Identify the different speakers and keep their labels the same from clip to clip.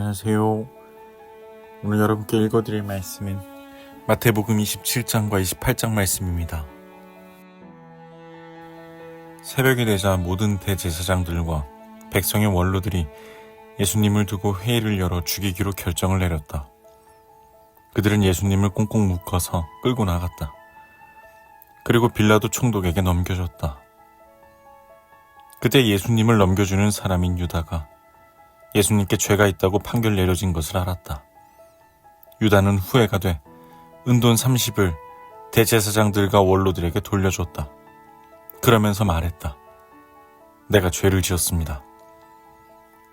Speaker 1: 안녕하세요. 오늘 여러분께 읽어드릴 말씀은 마태복음 27장과 28장 말씀입니다. 새벽이 되자 모든 대제사장들과 백성의 원로들이 예수님을 두고 회의를 열어 죽이기로 결정을 내렸다. 그들은 예수님을 꽁꽁 묶어서 끌고 나갔다. 그리고 빌라도 총독에게 넘겨줬다. 그때 예수님을 넘겨주는 사람인 유다가 예수님께 죄가 있다고 판결 내려진 것을 알았다. 유다는 후회가 돼 은돈 30을 대제사장들과 원로들에게 돌려줬다. 그러면서 말했다. 내가 죄를 지었습니다.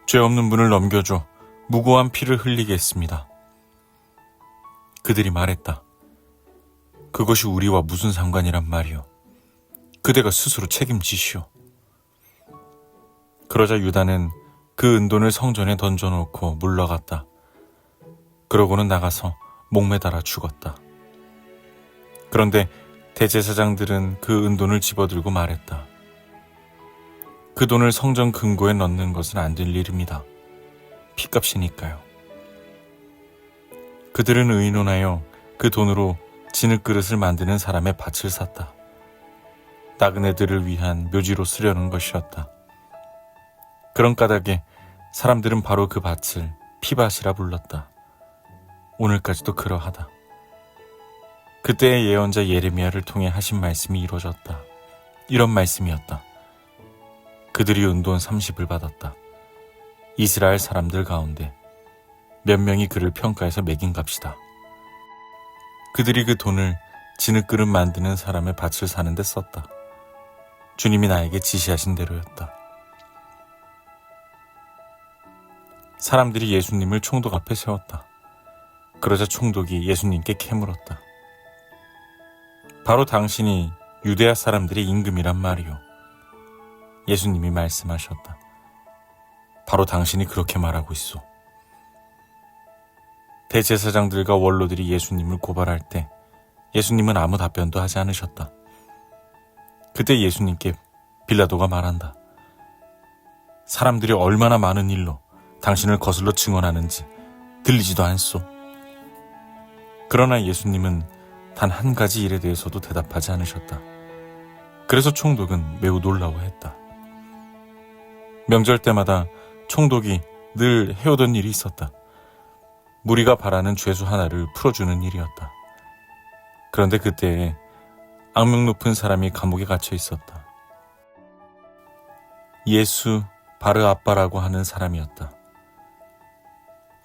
Speaker 1: 죄 없는 분을 넘겨줘 무고한 피를 흘리게 했습니다. 그들이 말했다. 그것이 우리와 무슨 상관이란 말이오. 그대가 스스로 책임지시오. 그러자 유다는 그 은돈을 성전에 던져놓고 물러갔다. 그러고는 나가서 목매달아 죽었다. 그런데 대제사장들은 그 은돈을 집어들고 말했다. 그 돈을 성전 금고에 넣는 것은 안 될 일입니다. 핏값이니까요. 그들은 의논하여 그 돈으로 진흙그릇을 만드는 사람의 밭을 샀다. 나그네들을 위한 묘지로 쓰려는 것이었다. 그런 까닭에 사람들은 바로 그 밭을 피밭이라 불렀다. 오늘까지도 그러하다. 그때의 예언자 예레미야를 통해 하신 말씀이 이루어졌다. 이런 말씀이었다. 그들이 은돈 30을 받았다. 이스라엘 사람들 가운데 몇 명이 그를 평가해서 매긴 값이다. 그들이 그 돈을 진흙그릇 만드는 사람의 밭을 사는 데 썼다. 주님이 나에게 지시하신 대로였다. 사람들이 예수님을 총독 앞에 세웠다. 그러자 총독이 예수님께 캐물었다. 바로 당신이 유대야 사람들의 임금이란 말이오. 예수님이 말씀하셨다. 바로 당신이 그렇게 말하고 있소. 대제사장들과 원로들이 예수님을 고발할 때 예수님은 아무 답변도 하지 않으셨다. 그때 예수님께 빌라도가 말한다. 사람들이 얼마나 많은 일로 당신을 거슬러 증언하는지 들리지도 않소. 그러나 예수님은 단 한 가지 일에 대해서도 대답하지 않으셨다. 그래서 총독은 매우 놀라워했다. 명절 때마다 총독이 늘 해오던 일이 있었다. 무리가 바라는 죄수 하나를 풀어주는 일이었다. 그런데 그때에 악명 높은 사람이 감옥에 갇혀 있었다. 예수 바르아빠라고 하는 사람이었다.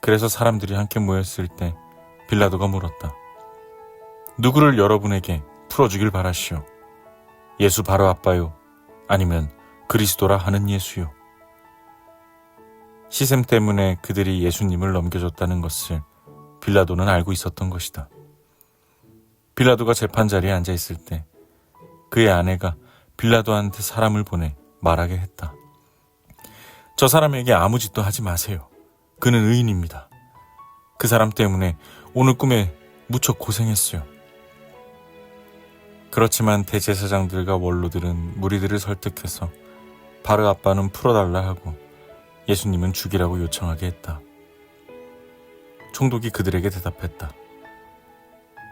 Speaker 1: 그래서 사람들이 함께 모였을 때 빌라도가 물었다. 누구를 여러분에게 풀어주길 바라시오? 예수 바르아빠요? 아니면 그리스도라 하는 예수요? 시샘 때문에 그들이 예수님을 넘겨줬다는 것을 빌라도는 알고 있었던 것이다. 빌라도가 재판자리에 앉아있을 때 그의 아내가 빌라도한테 사람을 보내 말하게 했다. 저 사람에게 아무 짓도 하지 마세요. 그는 의인입니다. 그 사람 때문에 오늘 꿈에 무척 고생했어요. 그렇지만 대제사장들과 원로들은 무리들을 설득해서 바르아빠는 풀어달라 하고 예수님은 죽이라고 요청하게 했다. 총독이 그들에게 대답했다.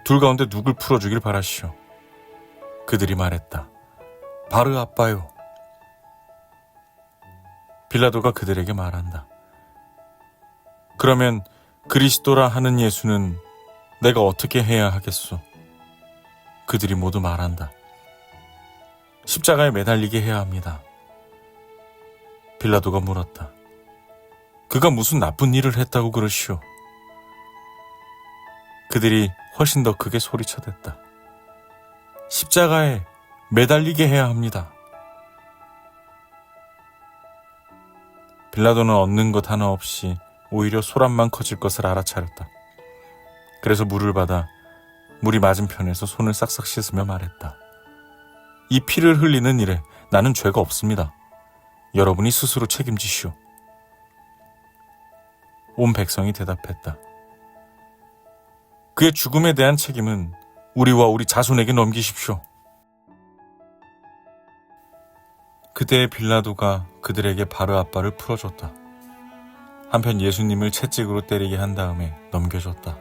Speaker 1: 둘 가운데 누굴 풀어주길 바라시오? 그들이 말했다. 바르아빠요. 빌라도가 그들에게 말한다. 그러면 그리스도라 하는 예수는 내가 어떻게 해야 하겠소? 그들이 모두 말한다. 십자가에 매달리게 해야 합니다. 빌라도가 물었다. 그가 무슨 나쁜 일을 했다고 그러시오? 그들이 훨씬 더 크게 소리쳐댔다. 십자가에 매달리게 해야 합니다. 빌라도는 얻는 것 하나 없이 오히려 소란만 커질 것을 알아차렸다. 그래서 물을 받아 물이 맞은편에서 손을 싹싹 씻으며 말했다. 이 피를 흘리는 일에 나는 죄가 없습니다. 여러분이 스스로 책임지시오. 온 백성이 대답했다. 그의 죽음에 대한 책임은 우리와 우리 자손에게 넘기십시오. 그때 빌라도가 그들에게 바르아빠를 풀어줬다. 한편 예수님을 채찍으로 때리게 한 다음에 넘겨줬다.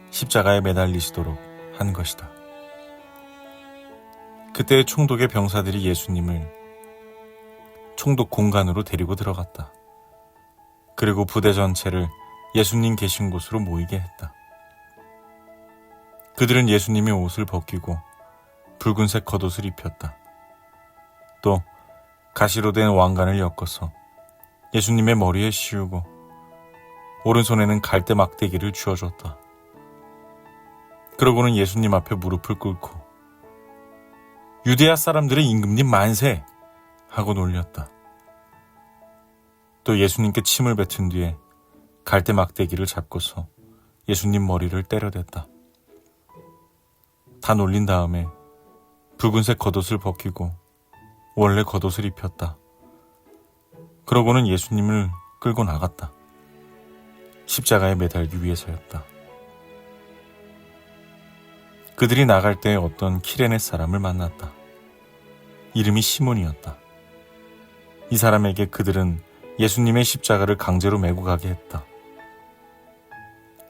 Speaker 1: 십자가에 매달리시도록 한 것이다. 그때 총독의 병사들이 예수님을 총독 공간으로 데리고 들어갔다. 그리고 부대 전체를 예수님 계신 곳으로 모이게 했다. 그들은 예수님의 옷을 벗기고 붉은색 겉옷을 입혔다. 또 가시로 된 왕관을 엮어서 예수님의 머리에 씌우고 오른손에는 갈대 막대기를 쥐어줬다. 그러고는 예수님 앞에 무릎을 꿇고 유대야 사람들의 임금님 만세! 하고 놀렸다. 또 예수님께 침을 뱉은 뒤에 갈대 막대기를 잡고서 예수님 머리를 때려댔다. 다 놀린 다음에 붉은색 겉옷을 벗기고 원래 겉옷을 입혔다. 그러고는 예수님을 끌고 나갔다. 십자가에 매달기 위해서였다. 그들이 나갈 때 어떤 키레네 사람을 만났다. 이름이 시몬이었다. 이 사람에게 그들은 예수님의 십자가를 강제로 메고 가게 했다.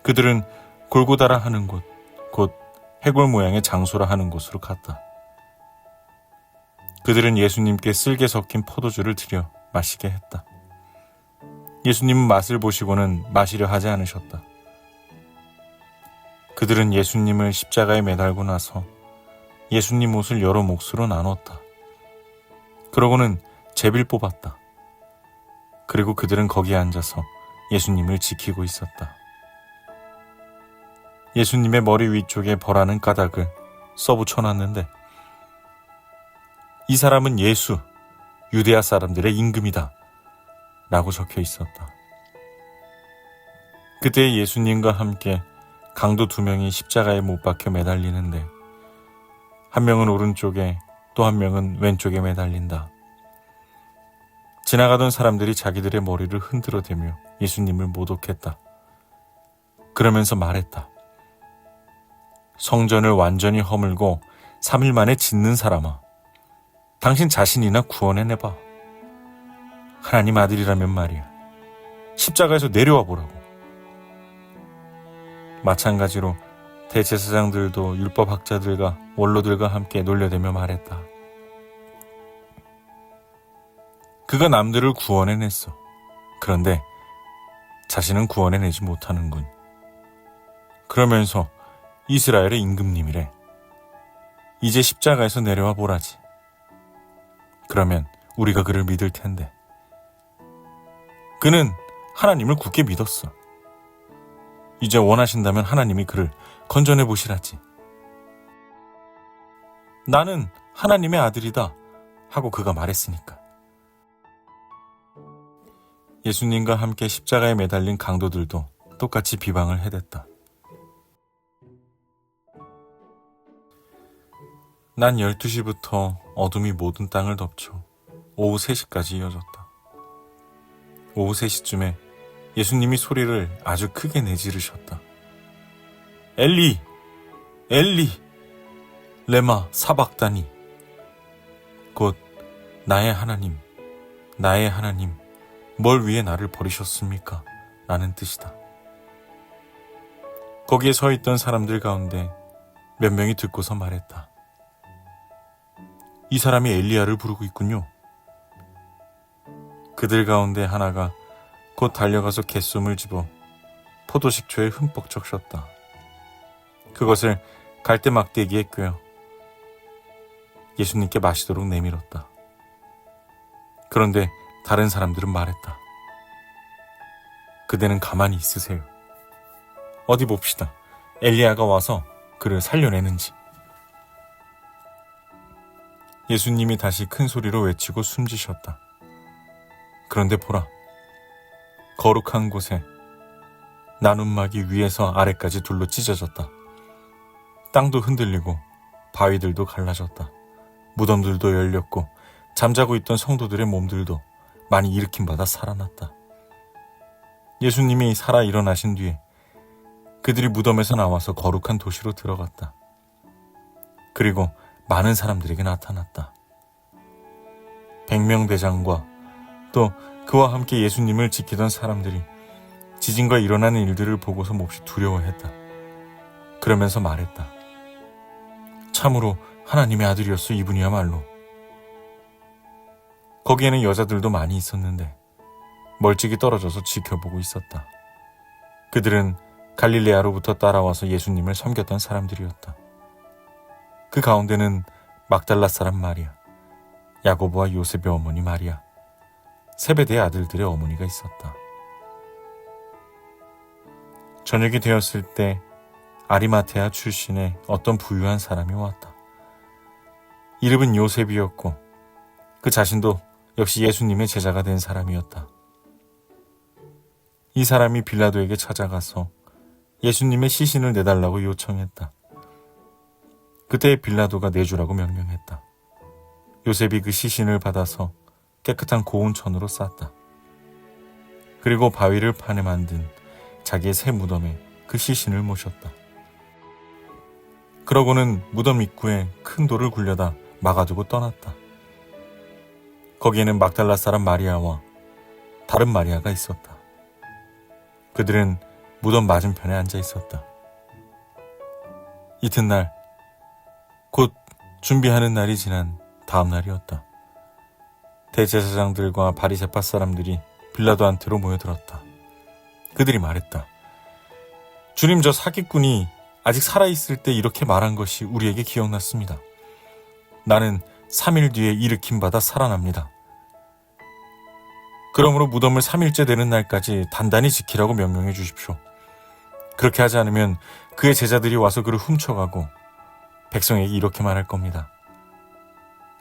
Speaker 1: 그들은 골고다라 하는 곳, 곧 해골 모양의 장소라 하는 곳으로 갔다. 그들은 예수님께 쓸개 섞인 포도주를 들여 마시게 했다. 예수님은 맛을 보시고는 마시려 하지 않으셨다. 그들은 예수님을 십자가에 매달고 나서 예수님 옷을 여러 몫으로 나눴다. 그러고는 제비를 뽑았다. 그리고 그들은 거기에 앉아서 예수님을 지키고 있었다. 예수님의 머리 위쪽에 벌하는 가닥을 써붙여놨는데 이 사람은 예수, 유대야 사람들의 임금이다 라고 적혀 있었다. 그때 예수님과 함께 강도 2명이 십자가에 못 박혀 매달리는데 한 명은 오른쪽에 또 한 명은 왼쪽에 매달린다. 지나가던 사람들이 자기들의 머리를 흔들어대며 예수님을 모독했다. 그러면서 말했다. 성전을 완전히 허물고 3일 만에 짓는 사람아, 당신 자신이나 구원해내봐. 하나님 아들이라면 말이야. 십자가에서 내려와 보라고. 마찬가지로 대제사장들도 율법학자들과 원로들과 함께 놀려대며 말했다. 그가 남들을 구원해냈어. 그런데 자신은 구원해내지 못하는군. 그러면서 이스라엘의 임금님이래. 이제 십자가에서 내려와 보라지. 그러면 우리가 그를 믿을 텐데. 그는 하나님을 굳게 믿었어. 이제 원하신다면 하나님이 그를 건져내 보시라지. 나는 하나님의 아들이다 하고 그가 말했으니까. 예수님과 함께 십자가에 매달린 강도들도 똑같이 비방을 해댔다. 난 12시부터 어둠이 모든 땅을 덮쳐 오후 3시까지 이어졌다. 오후 3시쯤에 예수님이 소리를 아주 크게 내지르셨다. 엘리, 엘리, 레마 사박다니. 곧 나의 하나님, 나의 하나님, 뭘 위해 나를 버리셨습니까? 라는 뜻이다. 거기에 서 있던 사람들 가운데 몇 명이 듣고서 말했다. 이 사람이 엘리야를 부르고 있군요. 그들 가운데 하나가 곧 달려가서 갯솜을 집어 포도식초에 흠뻑 적셨다. 그것을 갈대 막대기에 꿰어 예수님께 마시도록 내밀었다. 그런데 다른 사람들은 말했다. 그대는 가만히 있으세요. 어디 봅시다. 엘리야가 와서 그를 살려내는지. 예수님이 다시 큰 소리로 외치고 숨지셨다. 그런데 보라. 거룩한 곳에 나눔막이 위에서 아래까지 둘로 찢어졌다. 땅도 흔들리고 바위들도 갈라졌다. 무덤들도 열렸고 잠자고 있던 성도들의 몸들도 많이 일으킴 받아 살아났다. 예수님이 살아 일어나신 뒤에 그들이 무덤에서 나와서 거룩한 도시로 들어갔다. 그리고 많은 사람들에게 나타났다. 백명대장과 또 그와 함께 예수님을 지키던 사람들이 지진과 일어나는 일들을 보고서 몹시 두려워했다. 그러면서 말했다. 참으로 하나님의 아들이었어, 이분이야말로. 거기에는 여자들도 많이 있었는데 멀찍이 떨어져서 지켜보고 있었다. 그들은 갈릴레아로부터 따라와서 예수님을 섬겼던 사람들이었다. 그 가운데는 막달라 사람 마리아, 야고보와 요셉의 어머니 마리아, 세베대의 아들들의 어머니가 있었다. 저녁이 되었을 때 아리마테아 출신의 어떤 부유한 사람이 왔다. 이름은 요셉이었고 그 자신도 역시 예수님의 제자가 된 사람이었다. 이 사람이 빌라도에게 찾아가서 예수님의 시신을 내달라고 요청했다. 그때 빌라도가 내주라고 명령했다. 요셉이 그 시신을 받아서 깨끗한 고운 천으로 쌌다. 그리고 바위를 파내 만든 자기의 새 무덤에 그 시신을 모셨다. 그러고는 무덤 입구에 큰 돌을 굴려다 막아두고 떠났다. 거기에는 막달라 사람 마리아와 다른 마리아가 있었다. 그들은 무덤 맞은편에 앉아 있었다. 이튿날 곧 준비하는 날이 지난 다음 날이었다. 대제사장들과 바리새파 사람들이 빌라도한테로 모여들었다. 그들이 말했다. 주님, 저 사기꾼이 아직 살아있을 때 이렇게 말한 것이 우리에게 기억났습니다. 나는 3일 뒤에 일으킴 받아 살아납니다. 그러므로 무덤을 3일째 되는 날까지 단단히 지키라고 명령해 주십시오. 그렇게 하지 않으면 그의 제자들이 와서 그를 훔쳐가고 백성에게 이렇게 말할 겁니다.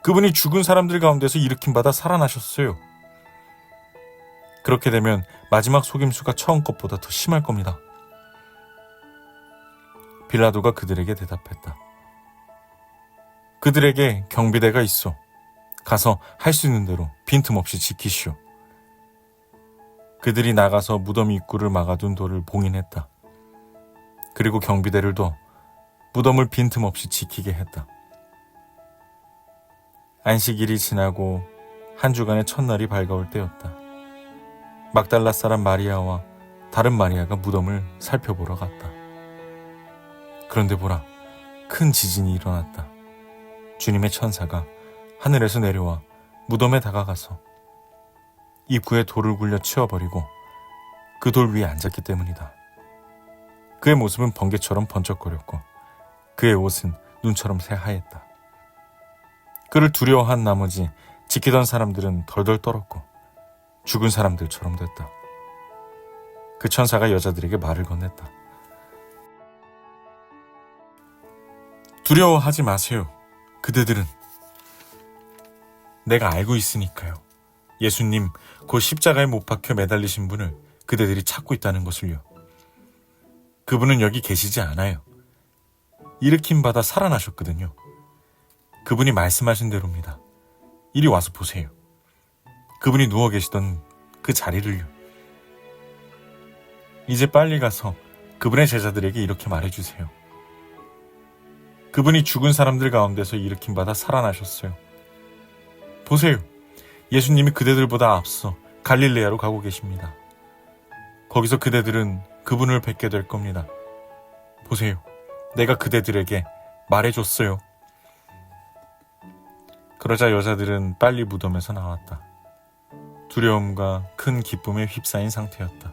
Speaker 1: 그분이 죽은 사람들 가운데서 일으킴 받아 살아나셨어요. 그렇게 되면 마지막 속임수가 처음 것보다 더 심할 겁니다. 빌라도가 그들에게 대답했다. 그들에게 경비대가 있어. 가서 할 수 있는 대로 빈틈없이 지키시오. 그들이 나가서 무덤 입구를 막아둔 돌을 봉인했다. 그리고 경비대를 둬 무덤을 빈틈없이 지키게 했다. 안식일이 지나고 한 주간의 첫날이 밝아올 때였다. 막달라 사람 마리아와 다른 마리아가 무덤을 살펴보러 갔다. 그런데 보라, 큰 지진이 일어났다. 주님의 천사가 하늘에서 내려와 무덤에 다가가서 입구에 돌을 굴려 치워버리고 그 돌 위에 앉았기 때문이다. 그의 모습은 번개처럼 번쩍거렸고 그의 옷은 눈처럼 새하얗다. 그를 두려워한 나머지 지키던 사람들은 덜덜 떨었고 죽은 사람들처럼 됐다. 그 천사가 여자들에게 말을 건넸다. 두려워하지 마세요. 그대들은 내가 알고 있으니까요. 예수님, 곧 십자가에 못 박혀 매달리신 분을 그대들이 찾고 있다는 것을요. 그분은 여기 계시지 않아요. 일으킴 받아 살아나셨거든요. 그분이 말씀하신 대로입니다. 이리 와서 보세요. 그분이 누워 계시던 그 자리를요. 이제 빨리 가서 그분의 제자들에게 이렇게 말해주세요. 그분이 죽은 사람들 가운데서 일으킴 받아 살아나셨어요. 보세요. 예수님이 그대들보다 앞서 갈릴레아로 가고 계십니다. 거기서 그대들은 그분을 뵙게 될 겁니다. 보세요. 내가 그대들에게 말해줬어요. 그러자 여자들은 빨리 무덤에서 나왔다. 두려움과 큰 기쁨에 휩싸인 상태였다.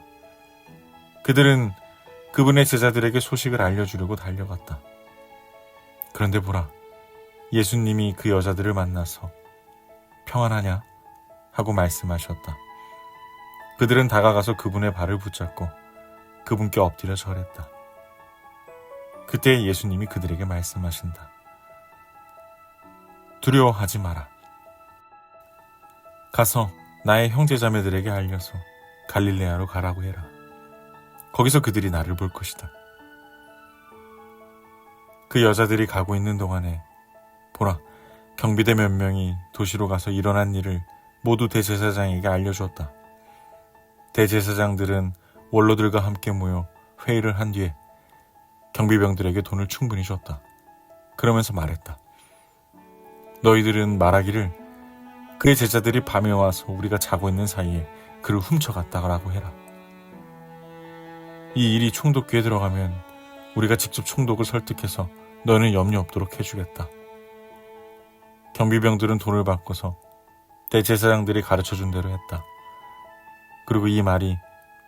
Speaker 1: 그들은 그분의 제자들에게 소식을 알려주려고 달려갔다. 그런데 보라, 예수님이 그 여자들을 만나서 평안하냐? 하고 말씀하셨다. 그들은 다가가서 그분의 발을 붙잡고 그분께 엎드려 절했다. 그때 예수님이 그들에게 말씀하신다. 두려워하지 마라. 가서 나의 형제자매들에게 알려서 갈릴레아로 가라고 해라. 거기서 그들이 나를 볼 것이다. 그 여자들이 가고 있는 동안에 보라, 경비대 몇 명이 도시로 가서 일어난 일을 모두 대제사장에게 알려주었다. 대제사장들은 원로들과 함께 모여 회의를 한 뒤에 경비병들에게 돈을 충분히 줬다. 그러면서 말했다. 너희들은 말하기를 그의 제자들이 밤에 와서 우리가 자고 있는 사이에 그를 훔쳐갔다라고 해라. 이 일이 총독 귀에 들어가면 우리가 직접 총독을 설득해서 너희는 염려 없도록 해주겠다. 경비병들은 돈을 바꿔서 대제사장들이 가르쳐준 대로 했다. 그리고 이 말이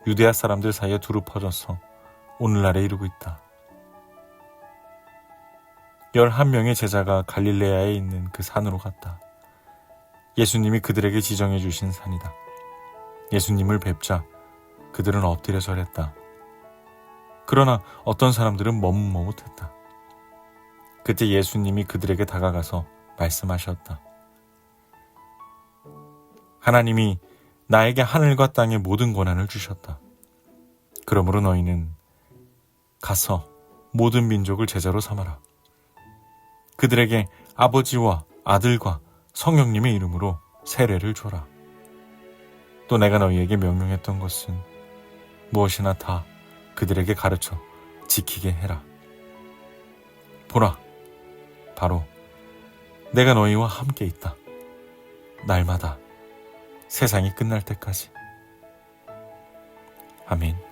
Speaker 1: 유대야 사람들 사이에 두루 퍼져서 오늘날에 이르고 있다. 11명의 제자가 갈릴레아에 있는 그 산으로 갔다. 예수님이 그들에게 지정해 주신 산이다. 예수님을 뵙자 그들은 엎드려 절했다. 그러나 어떤 사람들은 머뭇머뭇했다. 그때 예수님이 그들에게 다가가서 말씀하셨다. 하나님이 나에게 하늘과 땅의 모든 권한을 주셨다. 그러므로 너희는 가서 모든 민족을 제자로 삼아라. 그들에게 아버지와 아들과 성령님의 이름으로 세례를 줘라. 또 내가 너희에게 명령했던 것은 무엇이나 다 그들에게 가르쳐 지키게 해라. 보라, 바로 내가 너희와 함께 있다. 날마다 세상이 끝날 때까지. 아멘.